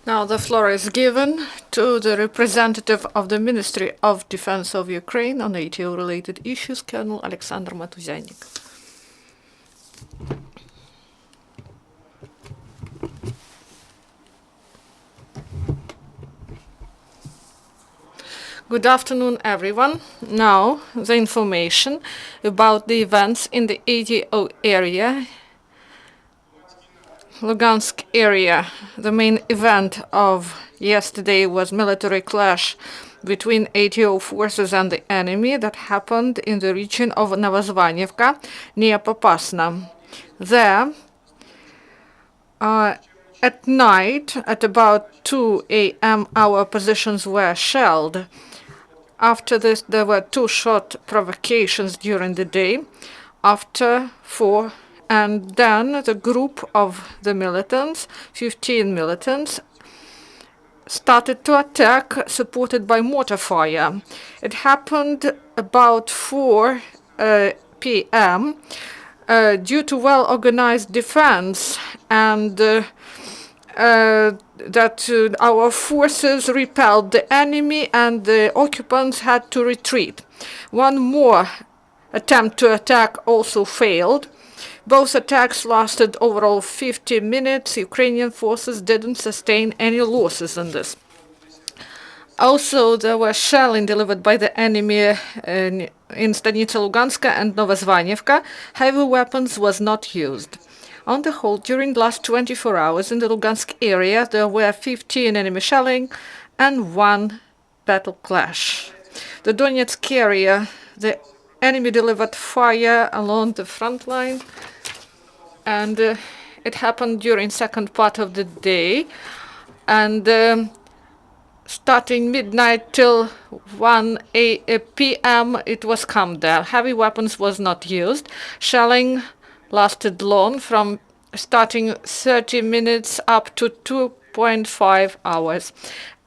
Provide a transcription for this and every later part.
Now the floor is given to the representative of the Ministry of Defense of Ukraine on ATO-related issues, Colonel Oleksandr Motuzyanyk. Good afternoon, everyone. Now, the information about the events in the ATO area, Lugansk area. The main event of yesterday was military clash between ATO forces and the enemy that happened in the region of Novozhanyivka near Popasna. There, at night, at about 2 a.m., our positions were shelled. After this, there were 2 short provocations during the day. After 4, and then the group of the militants, 15 militants, started to attack, supported by mortar fire. It happened about 4 p.m. Due to well-organized defense and that our forces repelled the enemy and the occupants had to retreat. One more attempt to attack also failed. Both attacks lasted overall 50 minutes. Ukrainian forces didn't sustain any losses in this. Also, there were shelling delivered by the enemy in Stanitsa Luganska and Novozhanyivka. Heavy weapons was not used. On the whole, during the last 24 hours in the Lugansk area, there were 15 enemy shelling and 1 battle clash. The Donetsk area, the enemy delivered fire along the front line, and it happened during second part of the day. And starting midnight till 1 p.m., it was calm there. Heavy weapons was not used. Shelling lasted long, from starting 30 minutes up to 2.5 hours.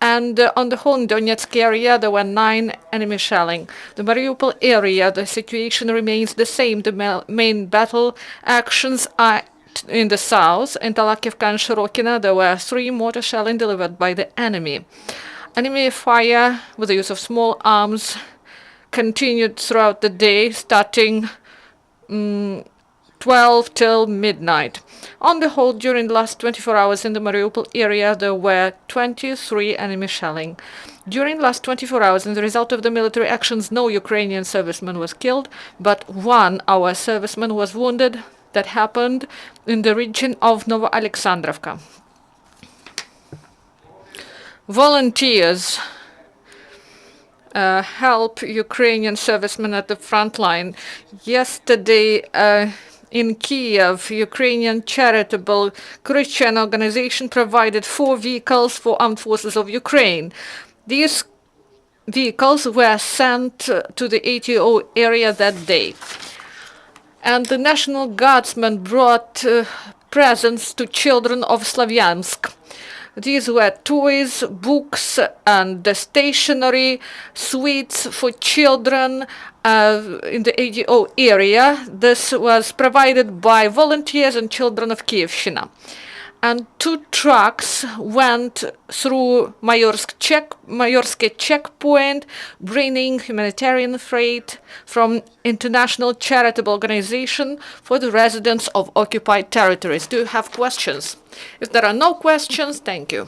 And on the whole, in Donetsk area, there were 9 enemy shelling. The Mariupol area, the situation remains the same. The main battle actions are in the south. In Talakivka and Shirokina, there were 3 mortar shelling delivered by the enemy. Enemy fire with the use of small arms continued throughout the day, starting 12 till midnight. On the whole, during the last 24 hours in the Mariupol area, there were 23 enemy shelling. During the last 24 hours, as a result of the military actions, no Ukrainian serviceman was killed, but 1 our serviceman was wounded. That happened in the region of Oleksandrovka. Volunteers help Ukrainian servicemen at the front line. Yesterday, in Kiev, Ukrainian charitable Christian organization provided 4 vehicles for armed forces of Ukraine. These vehicles were sent to the ATO area that day. And the National Guardsmen brought presents to children of Slavyansk. These were toys, books, and stationery, sweets for children in the ADO area. This was provided by volunteers and children of Kievshina. And 2 trucks went through Mayorske checkpoint, bringing humanitarian freight from international charitable organization for the residents of occupied territories. Do you have questions? If there are no questions, thank you.